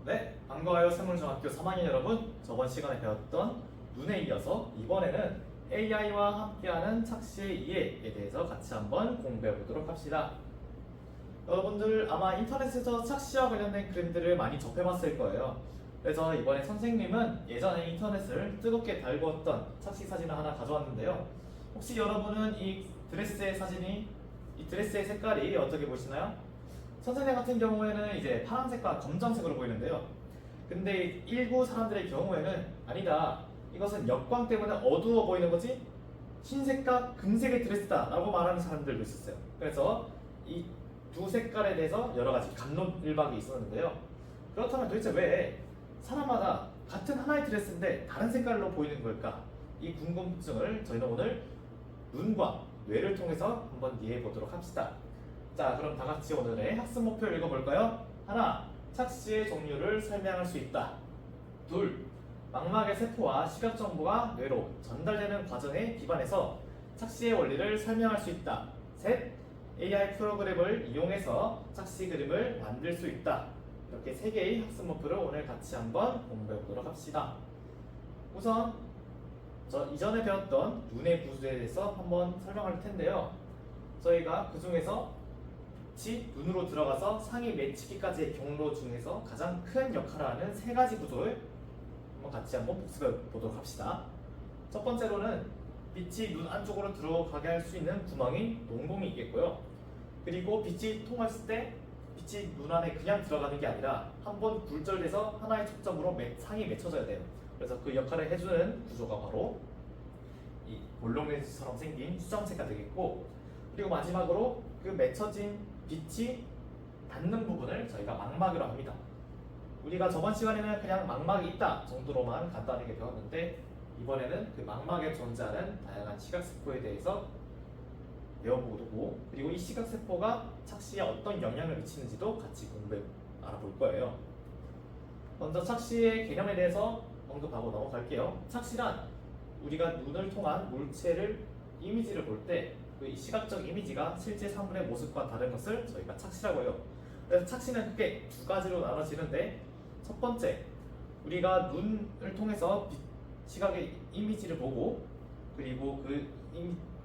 네, 반가워요. 생물중학교 3학년 여러분. 저번 시간에 배웠던 눈에 이어서 이번에는 AI와 함께하는 착시의 이해에 대해서 같이 한번 공부해 보도록 합시다. 여러분들 아마 인터넷에서 착시와 관련된 그림들을 많이 접해봤을 거예요. 그래서 이번에 선생님은 예전에 인터넷을 뜨겁게 달구었던 착시 사진을 하나 가져왔는데요. 혹시 여러분은 이 드레스의 색깔이 어떻게 보시나요? 선생님 같은 경우에는 이제 파란색과 검정색으로 보이는데요. 근데 일부 사람들의 경우에는 아니다, 이것은 역광 때문에 어두워 보이는 거지 흰색과 금색의 드레스다 라고 말하는 사람들도 있었어요. 그래서 이 두 색깔에 대해서 여러 가지 갑론을박이 있었는데요. 그렇다면 도대체 왜 사람마다 같은 하나의 드레스인데 다른 색깔로 보이는 걸까? 이 궁금증을 저희는 오늘 눈과 뇌를 통해서 한번 이해해 보도록 합시다. 자, 그럼 다 같이 오늘의 학습 목표를 읽어볼까요? 하나, 착시의 종류를 설명할 수 있다. 둘, 망막의 세포와 시각 정보가 뇌로 전달되는 과정에 기반해서 착시의 원리를 설명할 수 있다. 셋, AI 프로그램을 이용해서 착시 그림을 만들 수 있다. 이렇게 세 개의 학습 목표를 오늘 같이 한번 공부해 보도록 합시다. 우선 이전에 배웠던 눈의 구조에 대해서 한번 설명할 텐데요. 저희가 그 중에서 빛이 눈으로 들어가서 상이 맺히기까지의 경로 중에서 가장 큰 역할을 하는 세 가지 구조를 같이 한번 복습해 보도록 합시다. 첫 번째로는 빛이 눈 안쪽으로 들어가게 할 수 있는 구멍이 농봉이 있겠고요. 그리고 빛이 통했을 때 빛이 눈 안에 그냥 들어가는 게 아니라 한번 굴절돼서 하나의 초점으로 상이 맺혀져야 돼요. 그래서 그 역할을 해주는 구조가 바로 이 볼록렌즈처럼 생긴 수정체가 되겠고, 그리고 마지막으로 그 맺혀진 빛이 닿는 부분을 저희가 망막이라고 합니다. 우리가 저번 시간에는 그냥 망막이 있다 정도로만 간단하게 배웠는데, 이번에는 그 망막에 존재하는 다양한 시각세포에 대해서 배워보고, 그리고 이 시각세포가 착시에 어떤 영향을 미치는지도 같이 알아볼 거예요. 먼저 착시의 개념에 대해서 언급하고 넘어갈게요. 착시란 우리가 눈을 통한 물체를 이미지를 볼 때 그 시각적 이미지가 실제 사물의 모습과 다른 것을 저희가 착시라고 해요. 그래서 착시는 크게 두 가지로 나눠지는데, 첫 번째, 우리가 눈을 통해서 시각의 이미지를 보고, 그리고 그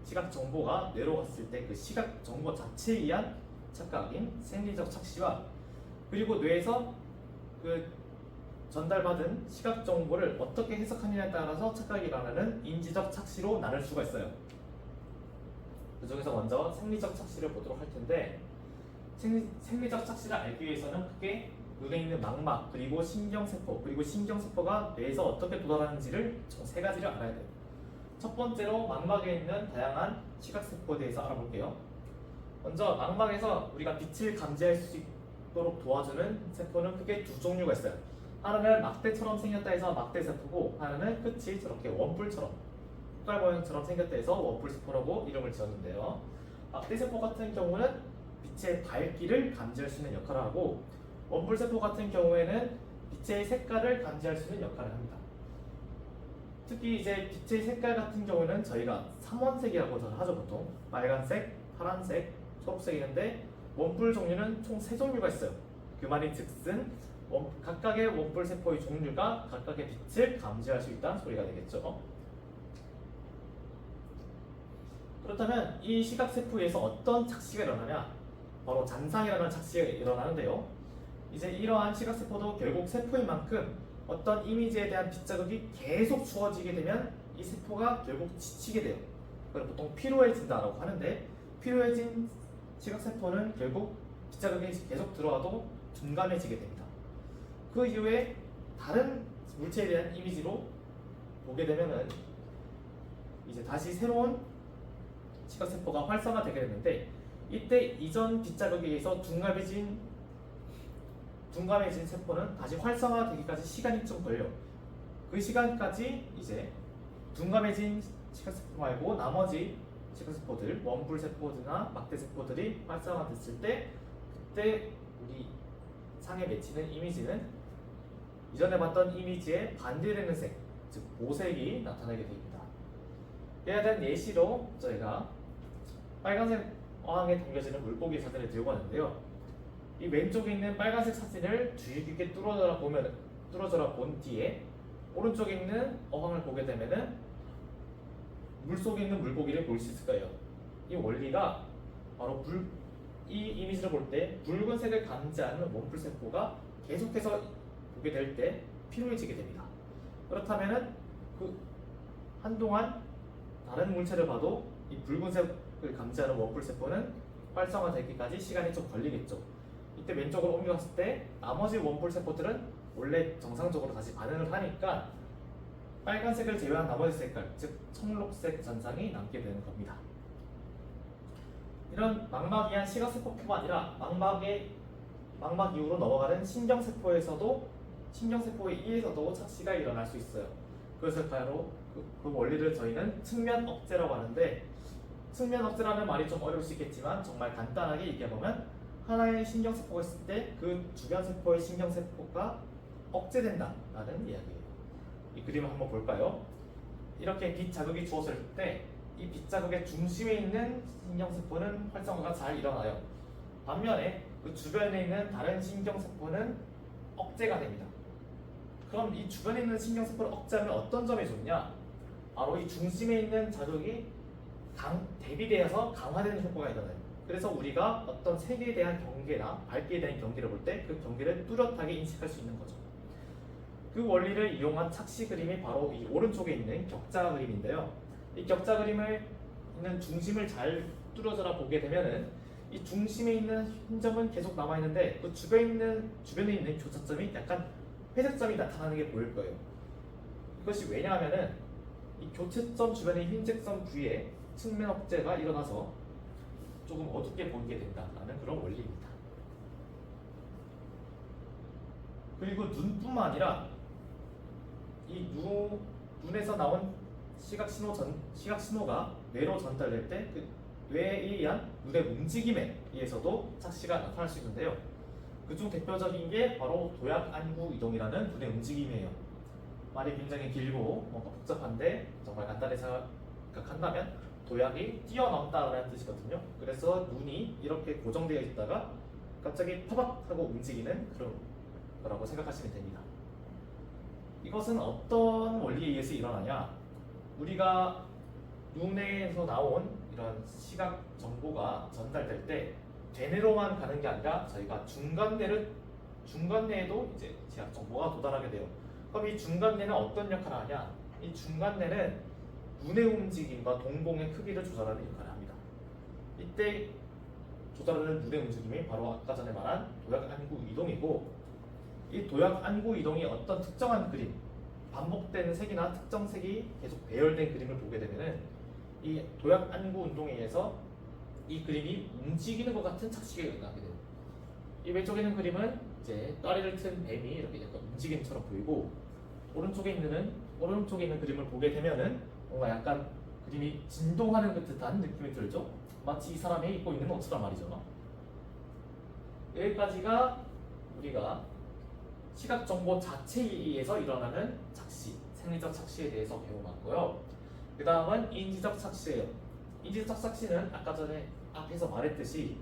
시각 정보가 뇌로 갔을 때 그 시각 정보 자체에 의한 착각인 생리적 착시와, 그리고 뇌에서 그 전달받은 시각 정보를 어떻게 해석하느냐에 따라서 착각이 일어나는 인지적 착시로 나눌 수가 있어요. 그 중에서 먼저 생리적 착시를 보도록 할 텐데, 생리적 착시를 알기 위해서는 크게 눈에 있는 망막, 그리고 신경세포, 그리고 신경세포가 뇌에서 어떻게 도달하는지를 총 세 가지를 알아야 돼요. 첫 번째로 망막에 있는 다양한 시각세포에 대해서 알아볼게요. 먼저 망막에서 우리가 빛을 감지할 수 있도록 도와주는 세포는 크게 두 종류가 있어요. 하나는 막대처럼 생겼다 해서 막대세포고, 하나는 끝이 저렇게 원뿔처럼 숟갈 모양처럼 생겼다 해서 원뿔세포라고 이름을 지었는데요. 막대세포 같은 경우는 빛의 밝기를 감지할 수 있는 역할을 하고, 원뿔세포 같은 경우에는 빛의 색깔을 감지할 수 있는 역할을 합니다. 특히 이제 빛의 색깔 같은 경우는 저희가 삼원색이라고 하죠. 보통 빨간색, 파란색, 초록색이 있는데, 원뿔 종류는 총 세 종류가 있어요. 그 말이 즉슨 각각의 원뿔 세포의 종류가 각각의 빛을 감지할 수 있다는 소리가 되겠죠. 그렇다면 이 시각세포에서 어떤 착시가 일어나냐? 바로 잔상이라는 착시가 일어나는데요. 이제 이러한 시각세포도 결국 세포인 만큼 어떤 이미지에 대한 빛자극이 계속 주어지게 되면 이 세포가 결국 지치게 돼요. 그걸 보통 피로해진다라고 하는데, 피로해진 시각세포는 결국 빛자극이 계속 들어와도 둔감해지게 됩니다. 그 이후에 다른 물체에 대한 이미지로 보게 되면은 이제 다시 새로운 시각세포가 활성화되게 되는데, 이때 이전 빛자극에 의해서 둔감해진 세포는 다시 활성화되기까지 시간이 좀 걸려요. 그 시간까지 이제 둔감해진 시각세포 말고 나머지 시각세포들, 원뿔세포들이나 막대세포들이 활성화됐을 때, 그때 우리 상에 맺히는 이미지는 이전에 봤던 이미지에 반대되는 색, 즉 보색이 나타나게 됩니다. 이에 대한 예시로 저희가 빨간색 어항에 담겨지는 물고기 사진을 들고 왔는데요. 이 왼쪽에 있는 빨간색 사진을 주의 깊게 뚫어져라 본 뒤에 오른쪽에 있는 어항을 보게 되면은 물속에 있는 물고기를 볼 수 있을 거예요. 이 원리가 바로 이 이미지를 볼 때 붉은색을 감지하는 원뿔 세포가 계속해서 보게 될 때 필요해지게 됩니다. 그렇다면은 그 한동안 다른 물체를 봐도 이 붉은색을 감지하는 원뿔 세포는 활성화되기까지 시간이 좀 걸리겠죠. 이때 왼쪽으로 옮겨갔을 때 나머지 원뿔 세포들은 원래 정상적으로 다시 반응을 하니까 빨간색을 제외한 나머지 색깔, 즉 청록색 잔상이 남게 되는 겁니다. 이런 망막이한 시각세포뿐만 아니라 망막 이후로 넘어가는 신경세포에 의해서도 착시가 일어날 수 있어요. 그래서 바로 그 원리를 저희는 측면 억제라고 하는데, 측면 억제라는 말이 좀 어려울 수 있겠지만 정말 간단하게 얘기해보면 하나의 신경세포가 있을 때 그 주변 세포의 신경세포가 억제된다라는 이야기예요. 이 그림을 한번 볼까요? 이렇게 빛 자극이 주어졌을 때 이 빛 자극의 중심에 있는 신경세포는 활성화가 잘 일어나요. 반면에 그 주변에 있는 다른 신경세포는 억제가 됩니다. 그럼 이 주변에 있는 신경세포를 억제하면 어떤 점이 좋냐? 바로 이 중심에 있는 자극이 대비되어서 강화되는 효과가 일어나요. 그래서 우리가 어떤 색에 대한 경계나 밝기에 대한 경계를 볼 때 그 경계를 뚜렷하게 인식할 수 있는 거죠. 그 원리를 이용한 착시 그림이 바로 이 오른쪽에 있는 격자 그림인데요. 이 격자 그림을 있는 중심을 잘 뚫어져라 보게 되면은 이 중심에 있는 흰 점은 계속 남아 있는데 그 주변에 있는 교차점이 약간 회색점이 나타나는 게 보일 거예요. 이것이 왜냐하면은 이 교차점 주변의 흰색점 부위에 측면 억제가 일어나서 조금 어둡게 보이게 된다라는 그런 원리입니다. 그리고 눈뿐만 아니라 이 눈에서 나온 시각 신호가 뇌로 전달될 때 그 뇌에 의한 눈의 움직임에 의해서도 착시가 나타날 수 있는데요. 그중 대표적인 게 바로 도약 안구 이동이라는 눈의 움직임이에요. 말이 굉장히 길고 뭔가 복잡한데 정말 간단히 생각한다면 도약이 뛰어넘다라는 뜻이거든요. 그래서 눈이 이렇게 고정되어 있다가 갑자기 파박 하고 움직이는 그런 거라고 생각하시면 됩니다. 이것은 어떤 원리에 의해서 일어나냐? 우리가 눈에서 나온 이런 시각 정보가 전달될 때 대뇌로만 가는 게 아니라 저희가 중간뇌에도 이제 시각 정보가 도달하게 돼요. 그럼 이 중간뇌는 어떤 역할을 하냐? 이 중간뇌는 눈의 움직임과 동공의 크기를 조절하는 역할을 합니다. 이때 조절하는 눈의 움직임이 바로 아까 전에 말한 도약 안구 이동이고, 이 도약 안구 이동이 어떤 특정한 그림, 반복되는 색이나 특정 색이 계속 배열된 그림을 보게 되면은 이 도약 안구 운동에 의해서 이 그림이 움직이는 것 같은 착시가 일어나게 돼요. 이 왼쪽에 있는 그림은 이제 다리를 튼 뱀이 이렇게 약간 움직임처럼 보이고, 오른쪽에 있는 그림을 보게 되면은 뭔가 약간 그림이 진동하는 듯한 느낌이 들죠. 마치 이 사람이 입고 있는 옷처럼 말이죠. 여기까지가 우리가 시각 정보 자체에 의해서 일어나는 착시, 생리적 착시에 대해서 배워봤고요. 그 다음은 인지적 착시예요. 인지적 착시는 아까 전에 앞에서 말했듯이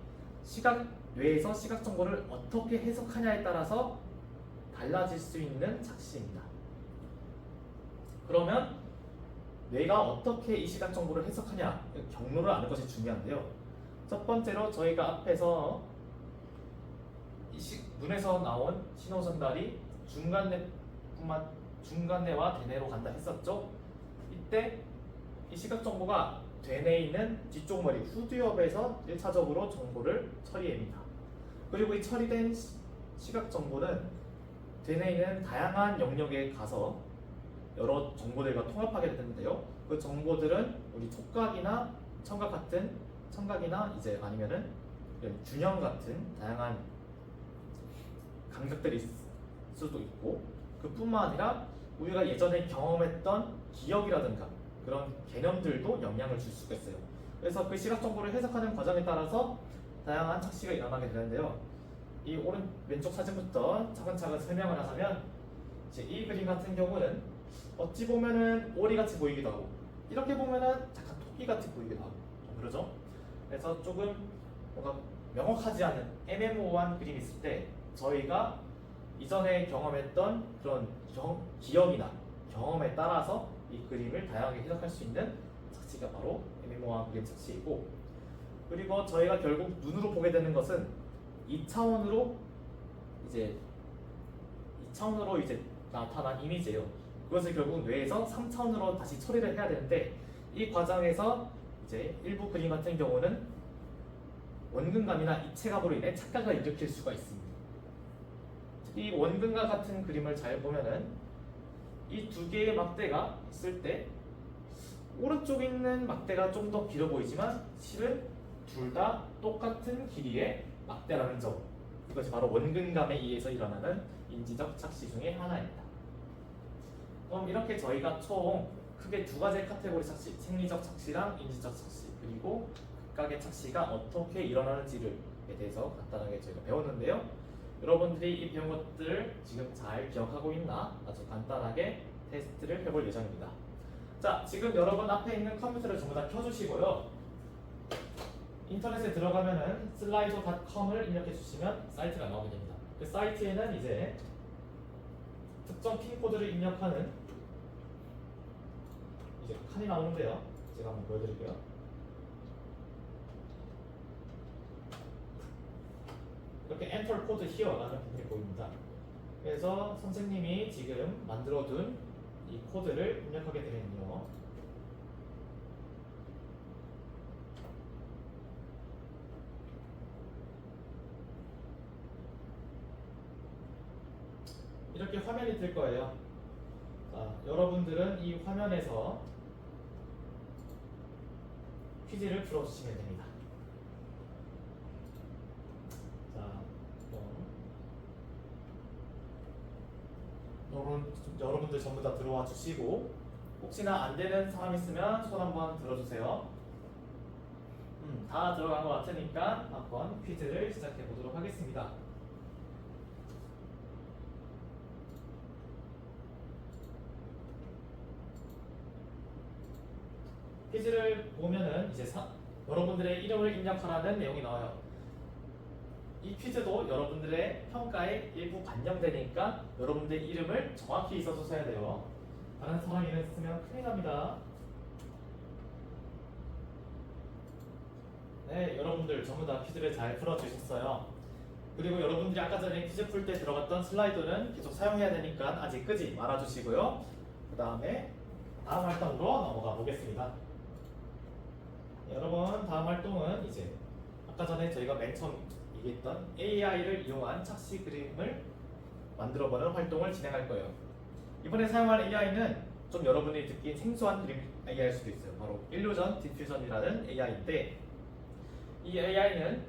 뇌에서 시각 정보를 어떻게 해석하냐에 따라서 달라질 수 있는 착시입니다. 그러면 뇌가 어떻게 이 시각 정보를 해석하냐, 경로를 아는 것이 중요한데요. 첫 번째로 저희가 앞에서 눈에서 나온 신호 전달이 중간뇌와 대뇌로 간다 했었죠. 이때 이 시각 정보가 대뇌에 있는 뒤쪽 머리 후두엽에서 1차적으로 정보를 처리합니다. 그리고 이 처리된 시각 정보는 대뇌에 있는 다양한 영역에 가서 여러 정보들과 통합하게 되는데요. 그 정보들은 우리 촉각이나 청각이나 이제 아니면은 균형 같은 다양한 감각들이 있을 수도 있고, 그뿐만 아니라 우리가 예전에 경험했던 기억이라든가 그런 개념들도 영향을 줄 수가 있어요. 그래서 그 시각 정보를 해석하는 과정에 따라서 다양한 착시가 일어나게 되는데요. 이 왼쪽 사진부터 차근차근 설명을 하자면, 이제 이 그림 같은 경우는 어찌 보면은 오리같이 보이기도 하고, 이렇게 보면은 약간 토끼같이 보이기도 하고, 그러죠? 그래서 조금 뭔가 명확하지 않은 애매모호한 그림이 있을 때 저희가 이전에 경험했던 그런 기억이나 경험에 따라서 이 그림을 다양하게 해석할 수 있는 착시가 바로 애매모호한 그림 착시이고, 그리고 저희가 결국 눈으로 보게 되는 것은 2차원으로 이제 나타난 이미지예요. 그것을 결국 뇌에서 3차원으로 다시 처리를 해야 되는데, 이 과정에서 이제 일부 그림 같은 경우는 원근감이나 입체감으로 인해 착각을 일으킬 수가 있습니다. 이 원근감 같은 그림을 잘 보면은 이 두 개의 막대가 있을 때 오른쪽에 있는 막대가 좀 더 길어 보이지만 실은 둘 다 똑같은 길이의 막대라는 점, 이것이 바로 원근감에 의해서 일어나는 인지적 착시 중의 하나입니다. 그럼 이렇게 저희가 총 크게 두 가지 카테고리 착시, 생리적 착시랑 인지적 착시, 그리고 각각의 착시가 어떻게 일어나는지에 대해서 간단하게 저희가 배웠는데요. 여러분들이 이 배운 것들을 지금 잘 기억하고 있나 아주 간단하게 테스트를 해볼 예정입니다. 자, 지금 여러분 앞에 있는 컴퓨터를 전부 다 켜주시고요. 인터넷에 들어가면은 slido.com을 입력해 주시면 사이트가 나오게 됩니다. 그 사이트에는 이제 특정 핀 코드를 입력하는 이제 칸이 나오는데요. 제가 한번 보여드릴게요. 이렇게 Enter 코드 here라는 부분이 보입니다. 그래서 선생님이 지금 만들어둔 이 코드를 입력하게 되면요. 이렇게 화면이 뜰 거예요. 자, 여러분들은 이 화면에서 퀴즈를 풀어주시면 됩니다. 자, 여러분들 전부 다 들어와 주시고, 혹시나 안 되는 사람 있으면 손 한번 들어주세요. 다 들어간 것 같으니까 한번 퀴즈를 시작해 보도록 하겠습니다. 퀴즈를 보면은 이제 여러분들의 이름을 입력하라는 내용이 나와요. 이 퀴즈도 여러분들의 평가에 일부 반영되니까 여러분들의 이름을 정확히 써주셔야 돼요. 다른 사람 이름 쓰면 큰일 납니다. 네, 여러분들 전부 다 퀴즈를 잘 풀어주셨어요. 그리고 여러분들이 아까 전에 퀴즈 풀 때 들어갔던 슬라이드는 계속 사용해야 되니까 아직 끄지 말아주시고요. 그 다음에 다음 활동으로 넘어가 보겠습니다. 네, 여러분, 다음 활동은 이제 아까 전에 저희가 맨 처음 얘기했던 AI를 이용한 착시 그림을 만들어보는 활동을 진행할 거예요. 이번에 사용할 AI는 좀 여러분이 듣기엔 생소한 그림 AI일 수도 있어요. 바로 일루전 디퓨전이라는 AI인데, 이 AI는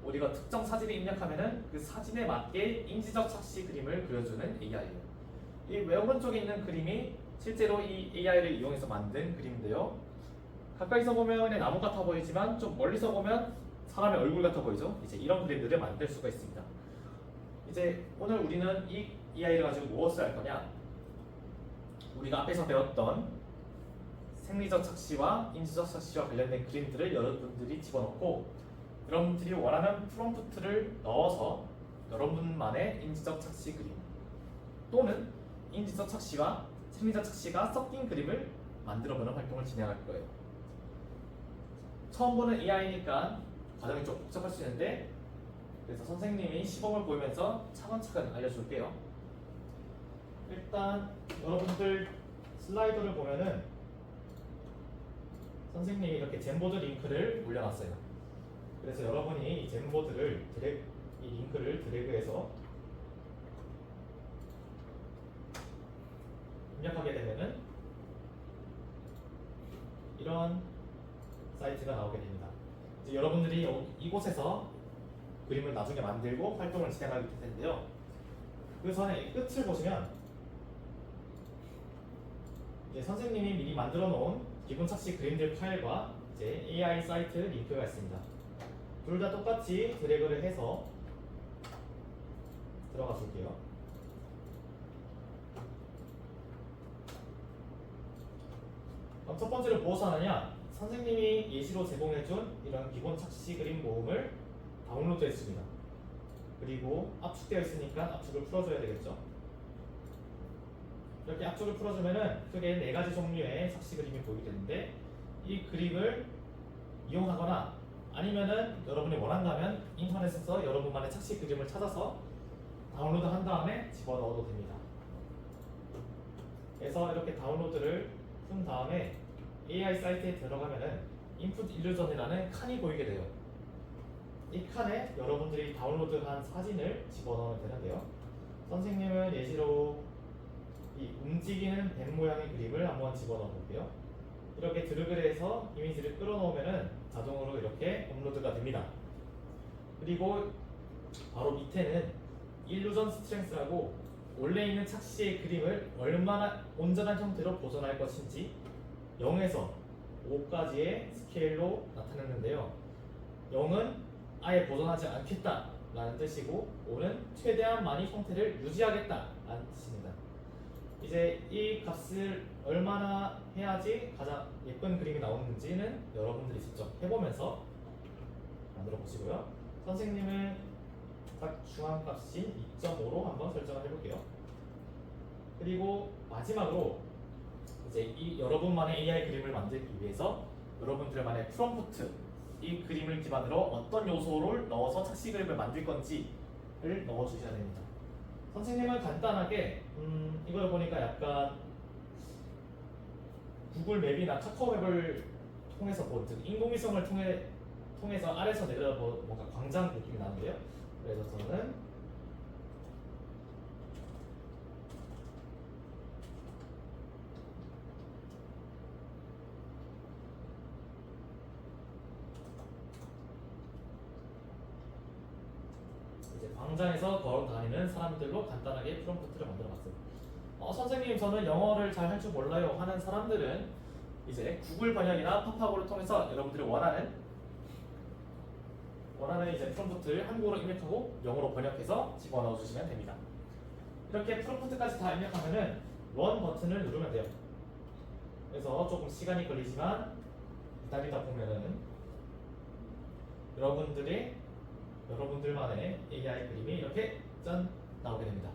우리가 특정 사진을 입력하면은 그 사진에 맞게 인지적 착시 그림을 그려주는 AI예요. 이 왼오른쪽에 있는 그림이 실제로 이 AI를 이용해서 만든 그림인데요. 가까이서 보면 그냥 나무 같아 보이지만 좀 멀리서 보면 사람의 얼굴 같아 보이죠? 이제 이런 그림들을 만들 수가 있습니다. 이제 오늘 우리는 이 AI를 가지고 무엇을 할 거냐? 우리가 앞에서 배웠던 생리적 착시와 인지적 착시와 관련된 그림들을 여러분들이 집어넣고, 여러분들이 원하는 프롬프트를 넣어서 여러분만의 인지적 착시 그림 또는 인지적 착시와 생리적 착시가 섞인 그림을 만들어보는 활동을 진행할 거예요. 처음 보는 AI니까 과정이 좀 복잡할 수 있는데, 그래서 선생님이 시범을 보이면서 차근차근 알려줄게요. 일단 여러분들 슬라이더를 보면은 선생님이 이렇게 젠보드 링크를 올려놨어요. 그래서 여러분이 이 젠보드를 이 링크를 드래그해서 입력하게 되면은 이런 사이트가 나오게 됩니다. 이제 여러분들이 이곳에서 그림을 나중에 만들고 활동을 진행하게 될 텐데요. 그 전에 끝을 보시면 이제 선생님이 미리 만들어 놓은 기본 착시 그림들 파일과 이제 AI 사이트 링크가 있습니다. 둘 다 똑같이 드래그를 해서 들어가 줄게요. 그럼 첫 번째로 무엇을 하느냐? 선생님이 예시로 제공해준 이런 기본 착시 그림 모음을 다운로드 했습니다. 그리고 압축되어 있으니까 압축을 풀어줘야 되겠죠. 이렇게 압축을 풀어주면은 크게 4가지 종류의 착시 그림이 보이게 되는데, 이 그림을 이용하거나 아니면은 여러분이 원한다면 인터넷에서 여러분만의 착시 그림을 찾아서 다운로드 한 다음에 집어넣어도 됩니다. 그래서 이렇게 다운로드를 푼 다음에 AI 사이트에 들어가면은 인풋 일루전이라는 칸이 보이게 돼요. 이 칸에 여러분들이 다운로드한 사진을 집어넣으면 되는데요. 선생님은 예시로 이 움직이는 뱀 모양의 그림을 한번 집어넣어 볼게요. 이렇게 드래그를 해서 이미지를 끌어놓으면은 자동으로 이렇게 업로드가 됩니다. 그리고 바로 밑에는 일루전 스트렝스라고 원래 있는 착시의 그림을 얼마나 온전한 형태로 보존할 것인지 0에서 5까지의 스케일로 나타냈는데요. 0은 아예 보존하지 않겠다 라는 뜻이고, 5는 최대한 많이 형태를 유지하겠다 라는 뜻입니다. 이제 이 값을 얼마나 해야지 가장 예쁜 그림이 나오는지는 여러분들이 직접 해보면서 만들어 보시고요. 선생님은 각 중앙값인 2.5로 한번 설정을 해볼게요. 그리고 마지막으로 이제 이 여러분만의 AI 그림을 만들기 위해서 여러분들만의 프롬프트, 이 그림을 기반으로 어떤 요소를 넣어서 착시 그림을 만들 건지를 넣어 주셔야 됩니다. 선생님은 간단하게 이걸 보니까 약간 구글 맵이나 카카오 맵을 통해서 본, 즉 인공위성을 통해서 아래서 내려본 뭔가 광장 느낌이 나는데요. 그래서 저는 이제 광장에서 걸어 다니는 사람들로 간단하게 프롬프트를 만들어 봤어요. 선생님 저는 영어를 잘 할 줄 몰라요 하는 사람들은 이제 구글 번역이나 팝하고를 통해서 여러분들이 원하는 이제 프롬프트를 한국어로 입력하고 영어로 번역해서 집어넣어 주시면 됩니다. 이렇게 프롬프트까지 다 입력하면은 런 버튼을 누르면 돼요. 그래서 조금 시간이 걸리지만 기다리다 보면은 여러분들만의 AI 그림이 이렇게 짠 나오게 됩니다.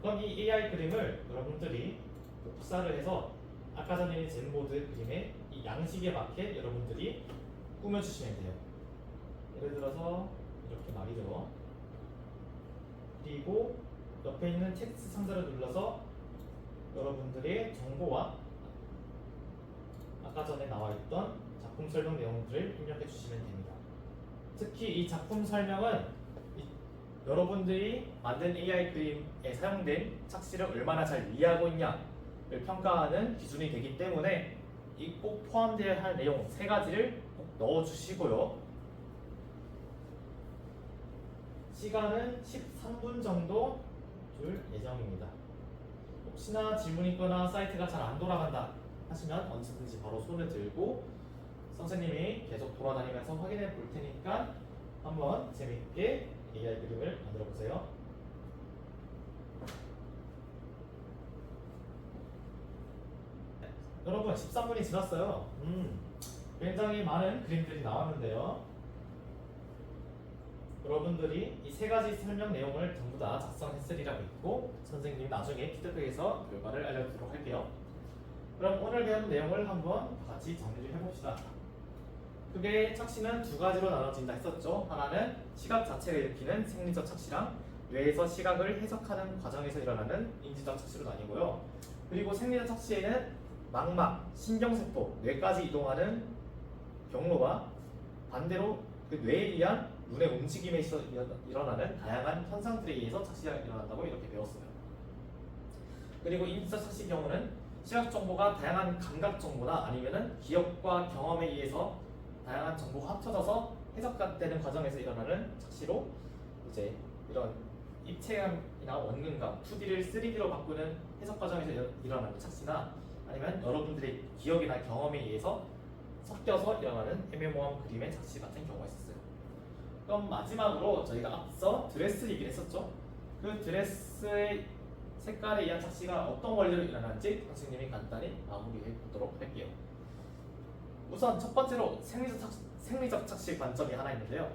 그럼 이 AI 그림을 여러분들이 복사를 해서 아까 전에 젠보드 그림의 이 양식에 맞게 여러분들이 꾸며주시면 돼요. 예를 들어서 이렇게 말이죠. 그리고 옆에 있는 텍스트 상자를 눌러서 여러분들의 정보와 아까 전에 나와 있던 작품 설명 내용들을 입력해 주시면 됩니다. 특히 이 작품 설명은 여러분들이 만든 AI 그림에 사용된 착시를 얼마나 잘 이해하고 있냐를 평가하는 기준이 되기 때문에 이 꼭 포함되어야 할 내용 3가지를 꼭 넣어주시고요. 시간은 13분 정도 줄 예정입니다. 혹시나 질문이 있거나 사이트가 잘 안 돌아간다 하시면 언제든지 바로 손을 들고 선생님이 계속 돌아다니면서 확인해 볼 테니까 한번 재밌게 AI 그림을 만들어 보세요. 여러분 13분이 지났어요. 굉장히 많은 그림들이 나왔는데요. 여러분들이 이 3가지 설명 내용을 전부 다 작성했으리라 믿고 선생님이 나중에 피드백에서 결과를 알려드리도록 할게요. 그럼 오늘 배운 내용을 한번 같이 정리를 해봅시다. 크게 착시는 2가지로 나눠진다 했었죠. 하나는 시각 자체가 일으키는 생리적 착시랑 뇌에서 시각을 해석하는 과정에서 일어나는 인지적 착시로 나뉘고요. 그리고 생리적 착시에는 망막, 신경세포, 뇌까지 이동하는 경로와 반대로 그 뇌에 의한 눈의 움직임에 있어 일어나는 다양한 현상들에 의해서 착시가 일어난다고 이렇게 배웠어요. 그리고 인지적 착시 경우는 시각 정보가 다양한 감각 정보나 아니면은 기억과 경험에 의해서 다양한 정보가 합쳐져서 해석되는 과정에서 일어나는 착시로 이제 이런 입체감이나 원근감, 2D를 3D로 바꾸는 해석 과정에서 일어나는 착시나 아니면 여러분들의 기억이나 경험에 의해서 섞여서 일어나는 애매모호한 그림의 착시 같은 경우가 있었어요. 그럼 마지막으로 저희가 앞서 드레스 얘기를 했었죠. 그 드레스의 색깔에 의한 착시가 어떤 원리로 일어나는지 선생님이 간단히 마무리해 보도록 할게요. 우선 첫 번째로 생리적 착시 관점이 하나 있는데요.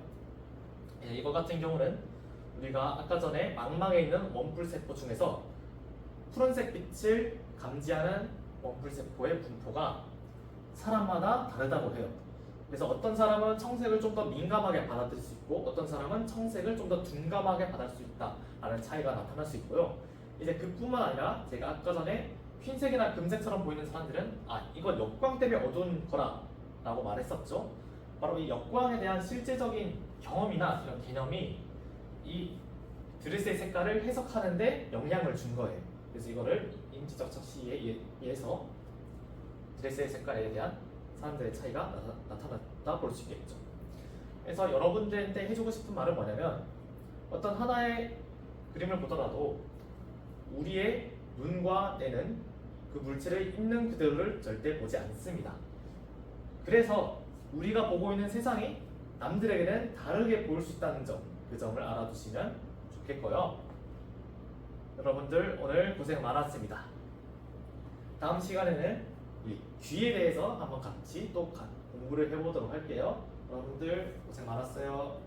이거 같은 경우는 우리가 아까 전에 망망에 있는 원뿔 세포 중에서 푸른색 빛을 감지하는 원뿔 세포의 분포가 사람마다 다르다고 해요. 그래서 어떤 사람은 청색을 좀 더 민감하게 받아들일 수 있고 어떤 사람은 청색을 좀 더 둔감하게 받아들일 수 있다라는 차이가 나타날 수 있고요. 이제 그뿐만 아니라 제가 아까 전에 흰색이나 금색처럼 보이는 사람들은 이건 역광 때문에 어두운 거라 라고 말했었죠. 바로 이 역광에 대한 실제적인 경험이나 이런 개념이 이 드레스의 색깔을 해석하는데 영향을 준 거예요. 그래서 이거를 인지적 착시에 의해서 드레스의 색깔에 대한 사람들의 차이가 나타났다 볼 수 있겠죠. 그래서 여러분들한테 해주고 싶은 말은 뭐냐면 어떤 하나의 그림을 보더라도 우리의 눈과 뇌는 그 물체를 있는 그대로를 절대 보지 않습니다. 그래서 우리가 보고 있는 세상이 남들에게는 다르게 보일 수 있다는 점, 그 점을 알아두시면 좋겠고요. 여러분들 오늘 고생 많았습니다. 다음 시간에는 이 귀에 대해서 한번 같이 또 공부를 해보도록 할게요. 여러분들 고생 많았어요.